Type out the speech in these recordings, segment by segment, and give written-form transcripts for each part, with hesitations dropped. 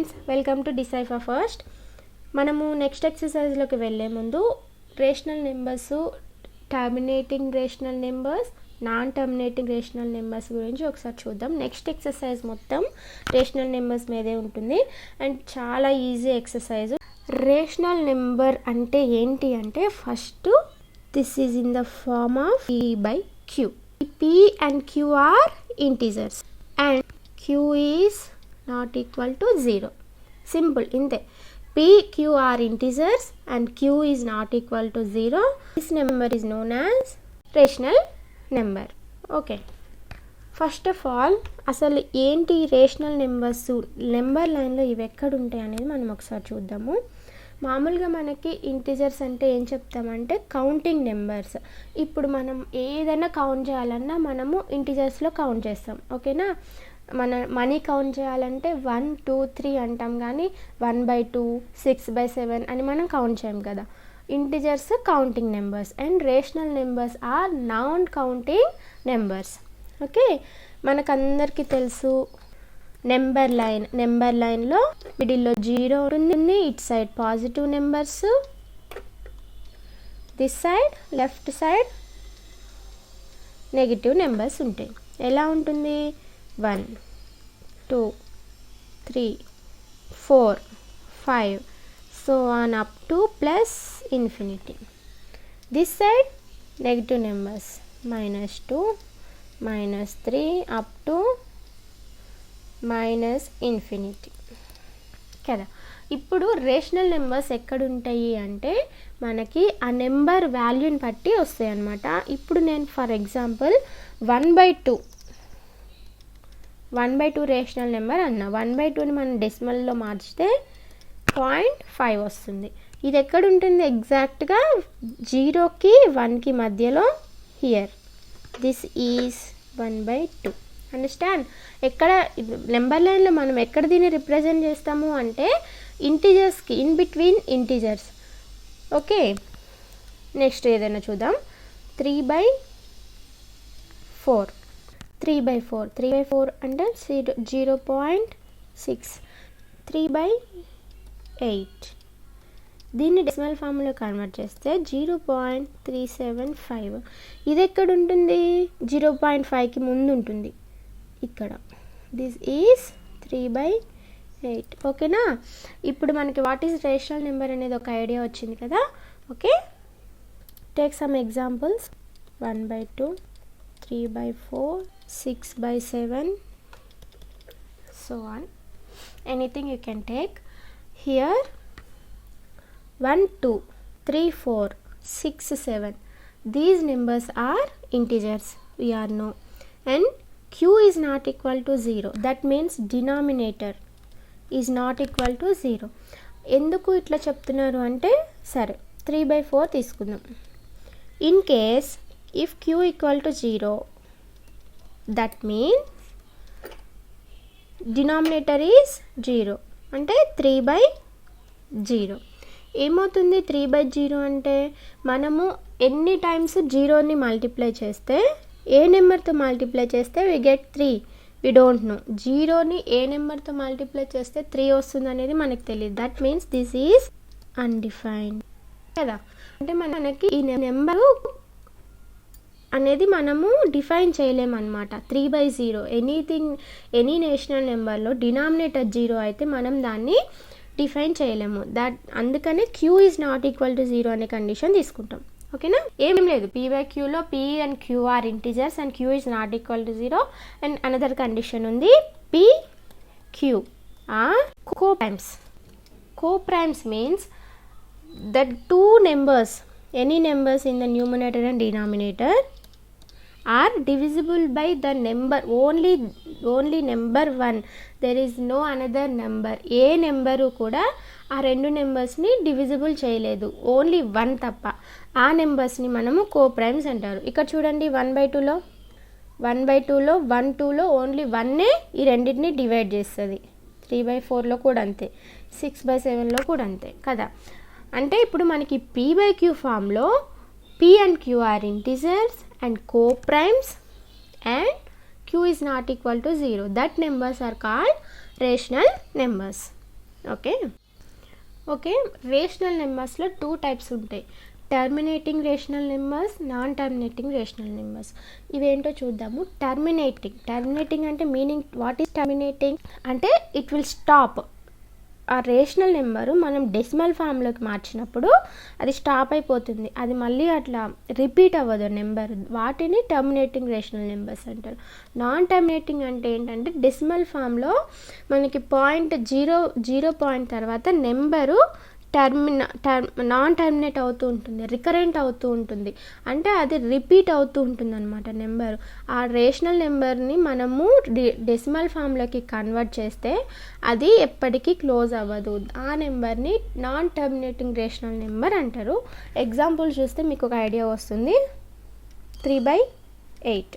Friends, welcome to decipher first. మనము next ఎక్సర్సైజ్లోకి వెళ్ళే ముందు rational numbers, terminating rational numbers, non terminating rational numbers గురించి ఒకసారి చూద్దాం. నెక్స్ట్ ఎక్సర్సైజ్ మొత్తం రేషనల్ నెంబర్స్ మీదే ఉంటుంది అండ్ చాలా ఈజీ ఎక్సర్సైజ్. రేషనల్ నెంబర్ అంటే ఏంటి అంటే, first this is in the form of p by q. p and q are integers and q is not equal to 0. Simple inte. p, q are integers and q is not equal to 0. This number is known as rational number. Okay. First of all అసలు ఏంటి rational numbers, number లైన్లో ఇవి ఎక్కడ ఉంటాయి అనేది మనం ఒకసారి చూద్దాము. మామూలుగా మనకి ఇంటిజర్స్ అంటే ఏం చెప్తామంటే కౌంటింగ్ నెంబర్స్. ఇప్పుడు మనం ఏదైనా కౌంట్ చేయాలన్నా మనము ఇంటిజర్స్లో కౌంట్ చేస్తాం, ఓకేనా. మనీ కౌంట్ చేయాలంటే 1, 2, 3 అంటాం, కానీ 1/2, 6/7 అని మనం కౌంట్ చేయం కదా. Integers counting numbers and rational numbers are non counting numbers. Okay, మనకందరికీ తెలుసు నెంబర్ లైన్లో మిడిల్లో 0 ఉంటుంది, it side positive numbers, this side left side negative numbers ఉంటాయి. ఎలా ఉంటుంది? 1, 2, 3, 4, 5 so on up to plus infinity. This side negative numbers, -2, -3 up to minus infinity కదా. ఇప్పుడు రేషనల్ నెంబర్స్ ఎక్కడ ఉంటాయి అంటే మనకి ఆ నెంబర్ వాల్యూని బట్టి వస్తాయి అన్నమాట. ఇప్పుడు నేను ఫర్ ఎగ్జాంపుల్ 1/2 రేషనల్ నెంబర్ అన్నా. 1/2ని మనం డెసిమల్లో మార్చితే 0.5 వస్తుంది. ఇది ఎక్కడ ఉంటుంది? ఎగ్జాక్ట్గా 0కి 1కి మధ్యలో. Here this is 1/2. అండర్స్టాండ్? ఎక్కడ నెంబర్ లైన్లో మనం ఎక్కడ దీన్ని రిప్రజెంట్ చేస్తాము అంటే ఇంటిజర్స్కి, in between integers. Okay, next ఏదైనా చూద్దాం. 3/4. 3/4 అంటే 0.6. 3/8 దీన్ని డెసిమల్ ఫామ్లో కన్వర్ట్ చేస్తే 0.375. ఇది ఎక్కడ ఉంటుంది? 0.5కి ముందు ఉంటుంది ఇక్కడ. This is 3/8. ఓకేనా? ఇప్పుడు మనకి వాట్ ఈజ్ రేషనల్ నెంబర్ అనేది ఒక ఐడియా వచ్చింది కదా. Okay, take some examples. 1/2, 3/4, 6/7 so on. Anything you can take. Here 1, 2, 3, 4, 6, 7 these numbers are integers, we are know, and q is not equal to 0. that means denominator is not equal to 0. ఎందుకు ఇట్లా చెప్తున్నారు అంటే, సరే 3/4 తీసుకుందాం. In case if q equal to 0, that means denominator is 0 అంటే 3/0. ఏమవుతుంది 3/0 అంటే, మనము ఎన్ని టైమ్స్ 0ని మల్టిప్లై చేస్తే, ఏ నెంబర్తో మల్టిప్లై చేస్తే we get 3 we don't know. 0ని ఏ నెంబర్తో మల్టిప్లై చేస్తే 3 వస్తుంది అనేది మనకు తెలియదు. That means this is undefined కదా. అంటే మనకి ఈ నెంబరు అనేది మనము డిఫైన్ చేయలేమన్నమాట. 3/0 ఎనీ నేషనల్ నెంబర్లో డినామినేటర్ 0 అయితే మనం దాన్ని డిఫైన్ చేయలేము. అందుకనే q is not equal to 0 అనే కండిషన్ తీసుకుంటాం. ఓకేనా? ఏం లేదు, p/qలో p and q are integers and q is not equal to 0. And another condition ఉంది, p, q are co-primes. Co-primes means that two numbers, any numbers in the numerator and denominator are divisible by the number only number 1. there is no another number. A number కూడా ఆ రెండు నెంబర్స్ని divisible చేయలేదు, only 1 తప్ప. ఆ నెంబర్స్ని మనము coprimes అంటారు. ఇక్కడ చూడండి, 1/2లో 1, 2లో ఓన్లీ 1 ఈ రెండింటిని డివైడ్ చేస్తుంది. 3/4లో కూడా అంతే, 6/7లో కూడా అంతే కదా. అంటే ఇప్పుడు మనకి p/q ఫామ్లో p and q are integers and co-primes and q is not equal to 0. that numbers are called rational numbers. Okay rational నెంబర్స్లో 2 టైప్స్ ఉంటాయి, terminating rational numbers, non terminating rational numbers. ఇవేంటో చూద్దాము. టర్మినేటింగ్ అంటే meaning, what is terminating అంటే it will stop. ఆ rational number మనం decimal ఫామ్లోకి మార్చినప్పుడు అది స్టాప్ అయిపోతుంది, అది మళ్ళీ అట్లా రిపీట్ అవ్వదు నెంబర్. వాటిని టర్మినేటింగ్ రేషనల్ నెంబర్స్ అంటారు. నాన్ టర్మినేటింగ్ అంటే ఏంటంటే డెసిమల్ ఫామ్లో మనకి జీరో పాయింట్ తర్వాత నెంబరు నాన్ టర్మినేట్ అవుతూ ఉంటుంది, రికరెంట్ అవుతూ ఉంటుంది, అంటే అది రిపీట్ అవుతూ ఉంటుంది అనమాట నెంబరు. ఆ రేషనల్ నెంబర్ని మనము డెసిమల్ ఫామ్లోకి కన్వర్ట్ చేస్తే అది ఎప్పటికీ క్లోజ్ అవ్వదు. ఆ నెంబర్ని నాన్ టర్మినేటింగ్ రేషనల్ నెంబర్ అంటారు. ఎగ్జాంపుల్ చూస్తే మీకు ఒక ఐడియా వస్తుంది. 3/8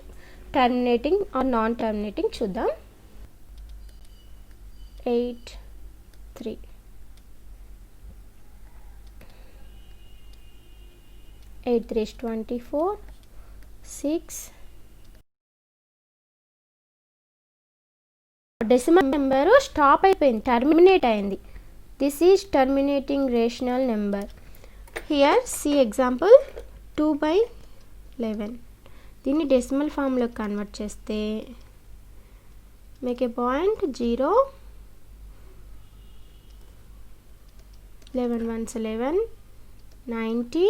టర్మినేటింగ్ ఆర్ నాన్ టర్మినేటింగ్ చూద్దాం. 8 3 8 3 is 24 6 డెసిమల్ నెంబరు స్టాప్ అయిపోయింది, టర్మినేట్ అయింది. This is terminating rational number. Here see example 2/11. దీన్ని డెసిమల్ ఫామ్లోకి కన్వర్ట్ చేస్తే make a point 0 11 1s 11 90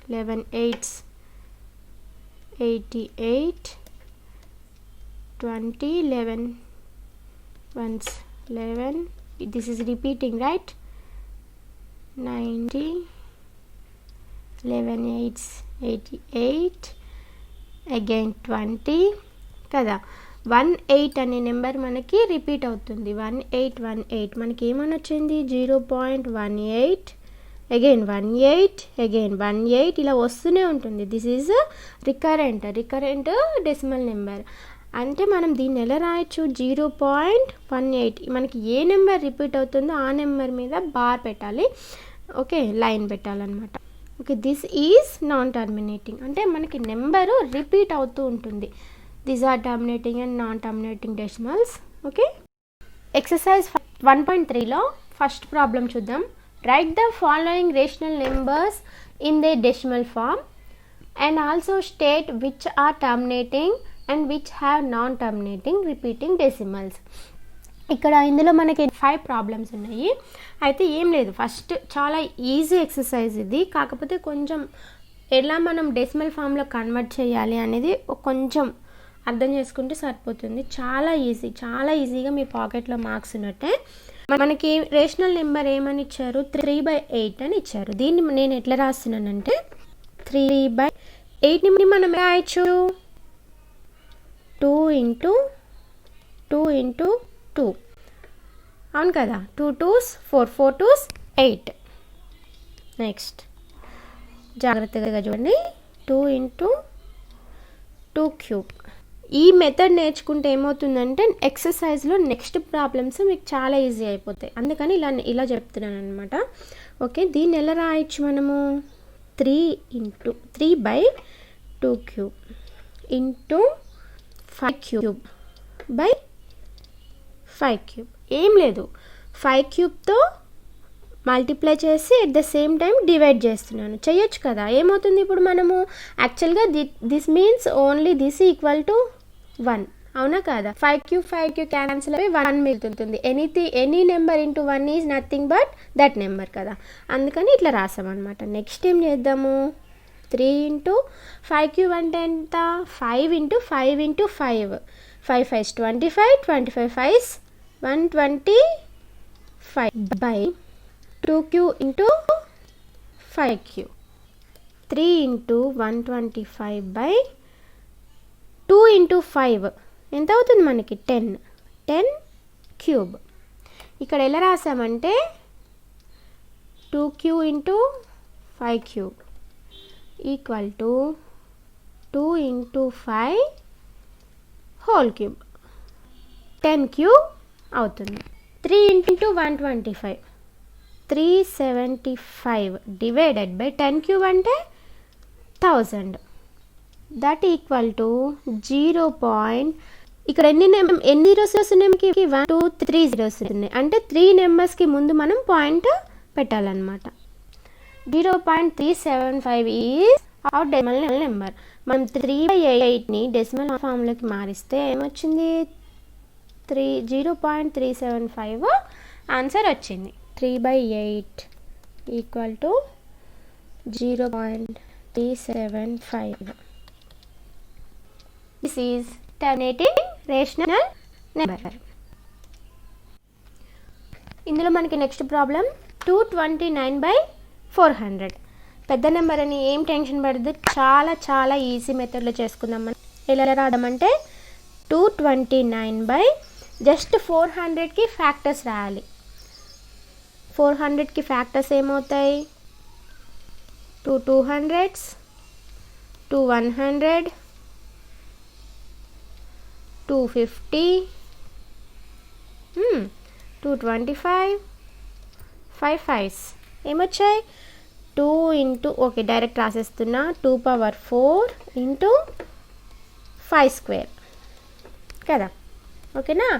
11 8s 88 20 11 1s 11. This is repeating, right? 90 11 8s 88 again 20 కదా. 18 అనే number మనకి repeat అవుతుంది. 1818 మనకి ఏమని వచ్చింది? 0.18 అగైన్ 18 అగైన్ 18 ఇలా వస్తూనే ఉంటుంది. This is recurrent decimal number. అంటే మనం దీన్ని ఎలా రాయొచ్చు? 0.18 మనకి ఏ నెంబర్ రిపీట్ అవుతుందో ఆ నెంబర్ మీద బార్ పెట్టాలి, ఓకే, లైన్ పెట్టాలన్నమాట. Okay, this is non terminating అంటే మనకి నెంబరు రిపీట్ అవుతూ ఉంటుంది. These are terminating and non terminating decimals. Okay, exercise 1.3లో ఫస్ట్ ప్రాబ్లం చూద్దాం. Write the following rational numbers in the decimal form and also state which are terminating and which have non terminating repeating decimals. ఇక్కడ ఇందులో మనకి 5 problems ఉన్నాయి. అయితే ఏం లేదు, first చాలా ఈజీ ఎక్సర్సైజ్ ఇది, కాకపోతే కొంచెం ఎలా మనం డెసిమల్ ఫామ్లో కన్వర్ట్ చేయాలి అనేది కొంచెం అర్థం చేసుకుంటే సరిపోతుంది. చాలా ఈజీగా మీ పాకెట్లో మార్క్స్ ఉన్నట్టే. మనకి రేషనల్ నెంబర్ ఏమని ఇచ్చారు? 3/8 అని ఇచ్చారు. దీన్ని నేను ఎట్లా రాస్తున్నానంటే 3/8ని మనం రాయొచ్చు 2 × 2 × 2, అవును కదా. 2 2s 4 4 2s 8. నెక్స్ట్ జాగ్రత్తగా చూడండి, 2 × 2³ ఈ మెథడ్ నేర్చుకుంటే ఏమవుతుందంటే ఎక్సర్సైజ్లో నెక్స్ట్ ప్రాబ్లమ్స్ మీకు చాలా ఈజీ అయిపోతాయి. అందుకని ఇలా చెప్తున్నాను అనమాట. ఓకే, దీన్ని ఎలా రాయొచ్చు మనము? 3/2³ × 5³ ఏం లేదు, 5³ మల్టిప్లై చేసి at the same time divide చేస్తున్నాను. చేయొచ్చు కదా. ఏమవుతుంది ఇప్పుడు మనము యాక్చువల్గా this means only this equal to 1, అవునా కదా. 5³ క్యాన్సిల్ అయ్యి 1 మిగులుతుంది. Any number into 1 is nothing but that number కదా. అందుకని ఇట్లా రాసామన్నమాట. నెక్స్ట్ ఏం చేద్దాము? 3 × 5³ అంటే ఎంత? 5 × 5 × 5 5 5s 25 25 5s 125 by 2³ × 5³ 3 × 125 by 2 × 5 ఎంత అవుతుంది మనకి? 10³ ఇక్కడ ఎలా రాసామంటే 2³ × 5³ ఈక్వల్ టు 2 × 5 హోల్ క్యూబ్ 10³ అవుతుంది. 3 × 125 375 డివైడెడ్ బై 10³ అంటే 1000, దట్ ఈక్వల్ టు 0.3 ఇక్కడ ఎన్ని జీరోస్ ఉన్నాయి? 1 2 3 జీరోస్ ఉన్నాయి. అంటే 3 నెంబర్స్కి ముందు మనం పాయింట్ పెట్టాలన్నమాట. 0.375 ఈజ్ అవర్ డెసిమల్ నెంబర్. మనం 3/8ని డెసిమల్ ఫామ్లోకి మారిస్తే ఏమొచ్చింది? 0.375 ఆన్సర్ వచ్చింది. 3/8 equal to 0.375. This is terminating rational number. ఇందులో మనకి నెక్స్ట్ ప్రాబ్లం 229/400. పెద్ద నెంబర్ అని ఏం టెన్షన్ పడద్దు, చాలా చాలా ఈజీ మెథడ్లో చేసుకుందాం. మనం ఎలా రాద్దామంటే 229 జస్ట్ 400కి ఫ్యాక్టర్స్ రాయాలి. 400కి ఫ్యాక్టర్స్ ఏమవుతాయి? 2 200s, 2 100, 250, 225, 5 5s ఏమొచ్చాయి? 2 ఇంటూ ఓకే డైరెక్ట్ రాసేస్తున్నా 2^4 ఇంటూ 5 స్క్వేర్ కదా, ఓకేనా.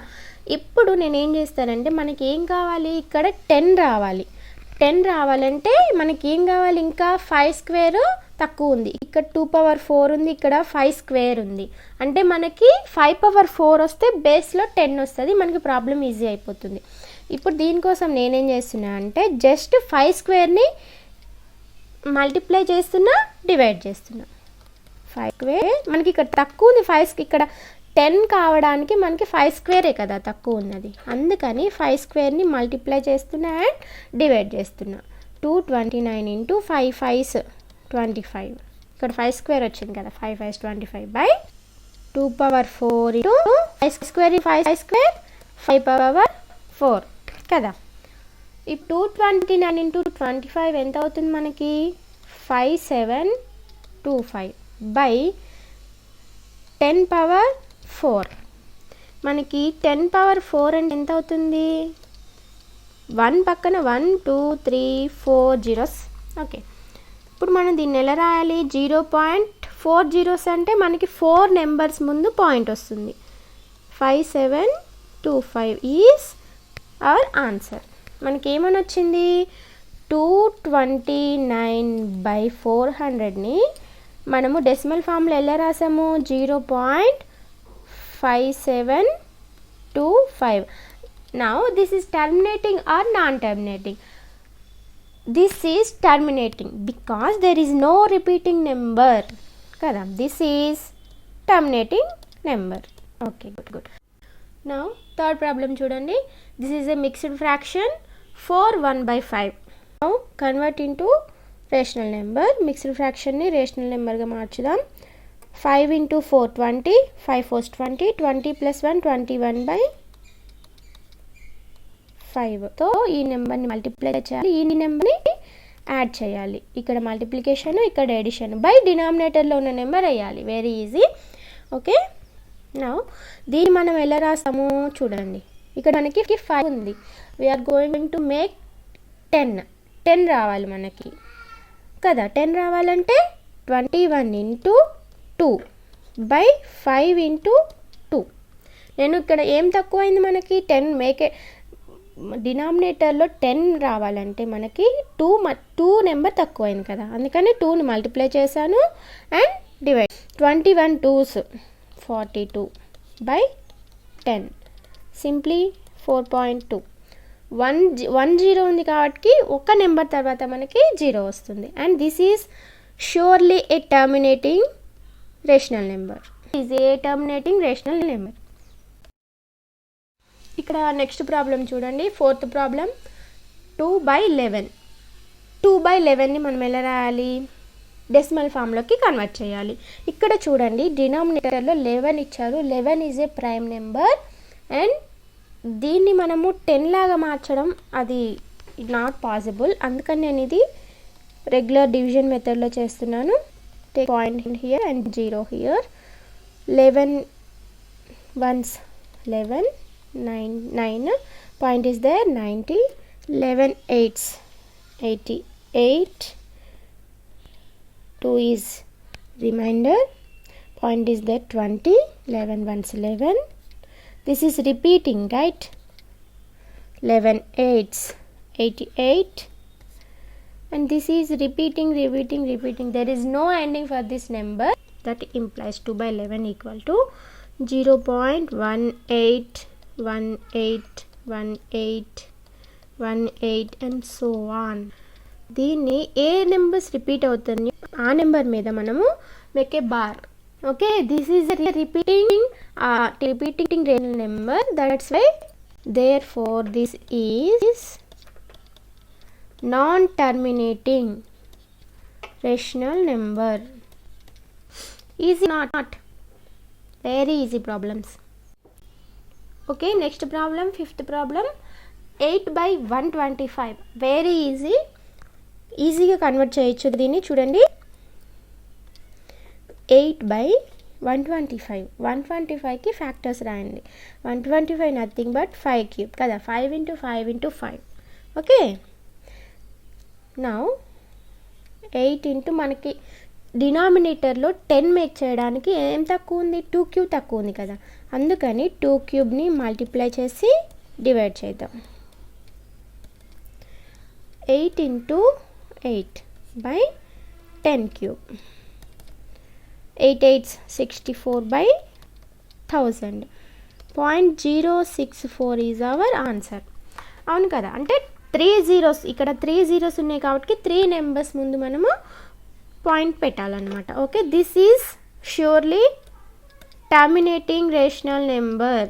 ఇప్పుడు నేను ఏం చేస్తానంటే మనకి ఏం కావాలి? ఇక్కడ 10 రావాలి. 10 రావాలంటే మనకి ఏం కావాలి? ఇంకా 5 స్క్వేర్ తక్కువ ఉంది. ఇక్కడ 2^4 ఉంది, ఇక్కడ 5 స్క్వేర్ ఉంది. అంటే మనకి 5^4 వస్తే బేస్లో 10 వస్తుంది. మనకి ప్రాబ్లం ఈజీ అయిపోతుంది. ఇప్పుడు దీనికోసం నేనేం చేస్తున్నా అంటే జస్ట్ 5 స్క్వేర్ని మల్టిప్లై చేస్తున్నా, డివైడ్ చేస్తున్నా. 5 స్క్వేర్ మనకి ఇక్కడ తక్కువ ఉంది. 5 ఇక్కడ 10 కావడానికి మనకి 5 స్క్వేరే కదా తక్కువ ఉన్నది. అందుకని 5 స్క్వేర్ని మల్టిప్లై చేస్తున్నా అండ్ డివైడ్ చేస్తున్నా. 229 ఇంటూ 5 5s 25. ఇక్కడ 5 స్క్వేర్ వచ్చింది కదా, 5 5s 25/2^4 ఇంటూ 5 స్క్వేర్ 5 స్క్వేర్ 5^4 కదా. ఇప్పుడు 229 ఇంటూ 25 ఎంత అవుతుంది మనకి? 5725/10^4. మనకి 10^4 అంటే ఎంత అవుతుంది? 1 పక్కన 1 2 3 4 జీరోస్. ఓకే, ఇప్పుడు మనం దీన్ని ఎలా రాయాలి? 0.40 అంటే మనకి 4 నెంబర్స్ ముందు పాయింట్ వస్తుంది. 5725 ఈజ్ అవర్ ఆన్సర్. మనకి ఏమని వచ్చింది? 229/400ని మనము డెసిమల్ ఫామ్లో ఎలా రాసాము? 0.5725. Now this is terminating or non terminating? This is terminating because there is no repeating number కదా. This is terminating number. Okay, good good. Now third problem చూడండి. This is a mixed fraction 4 1/5. Now convert into rational number. Mixed ఫ్రాక్షన్ని rational నెంబర్గా మార్చుదాం. 5 into 4 20, 5 4s 20, 20 + 1 20/5తో ఈ నెంబర్ని multiply చేయాలి, ఈ నెంబర్ని యాడ్ చేయాలి. ఇక్కడ మల్టిప్లికేషన్, ఇక్కడ ఎడిషన్. బై డినామినేటర్లో ఉన్న నెంబర్ వేయాలి. Very easy. ఓకే, నౌ దీన్ని మనం ఎలా రాస్తాము చూడండి. ఇక్కడ మనకి 5 ఉంది. వీఆర్ గోయింగ్ టు మేక్ 10 రావాలి మనకి కదా. 10 రావాలంటే 21 ఇంటూ 2/5 ఇంటూ 2. నేను ఇక్కడ ఏం తక్కువైంది మనకి? 10 మేకే డినామినేటర్లో 10 రావాలంటే మనకి 2 నెంబర్ తక్కువైంది కదా, అందుకని 2ని మల్టిప్లై చేశాను అండ్ డివైడ్. 21 2s 42/10 simply 4.2. 1 0 ఉంది కాబట్టి ఒక నెంబర్ తర్వాత మనకి 0 వస్తుంది. And this is surely A terminating rational number. Is a terminating rational number. ఇక్కడ నెక్స్ట్ ప్రాబ్లం చూడండి. Fourth problem 2/11. 2/11ని మనం ఎలా రాయాలి? డెసిమల్ ఫామ్లోకి కన్వర్ట్ చేయాలి. ఇక్కడ చూడండి డినామినేటర్లో 11 ఇచ్చారు. 11 is a prime number and దీన్ని మనము 10 లాగా మార్చడం అది నాట్ పాసిబుల్. అందుకని నేను ఇది రెగ్యులర్ డివిజన్ మెథడ్లో చేస్తున్నాను. Take point here and 0 here. 11 1s 11, 9 point is there 90, 11 8s 88, 2 is remainder, point is there 20, 11 1s 11, This is repeating, right? 11 8s 88, and this is repeating. There is no ending for this number. That implies 2 by 11 equal to 0.181818 and so on. దీన్ని ఏ numbers repeat అవుతుంది ఆ number మీద మనము make a bar. Okay, this is repeating real number. That's why therefore this is non-terminating rational number. Easy not? Very easy problems. Okay, next problem, fifth problem, 8 by 125. Very ఈజీగా convert చేయొచ్చు దీన్ని. చూడండి, 8 by 125. 125కి factors రాయండి. 125 nothing but 5 cube కదా, 5 into 5 into 5. Okay, now 8 into మనకి డినామినేటర్లో 10 make చేయడానికి ఏం తక్కువ ఉంది, 2 క్యూబ్ తక్కువ ఉంది కదా, అందుకని 2 క్యూబ్ని మల్టిప్లై చేసి డివైడ్ చేద్దాం. 8 into 8 by 10 cube. 8 8s 64 by 1000. 0.064 is our answer. అవును కదా, అంటే 3 zeros, ఇక్కడ 3 zeros ఉన్నాయి కాబట్టి 3 నెంబర్స్ ముందు మనము పాయింట్ పెట్టాలన్నమాట. Okay, this is surely terminating rational number.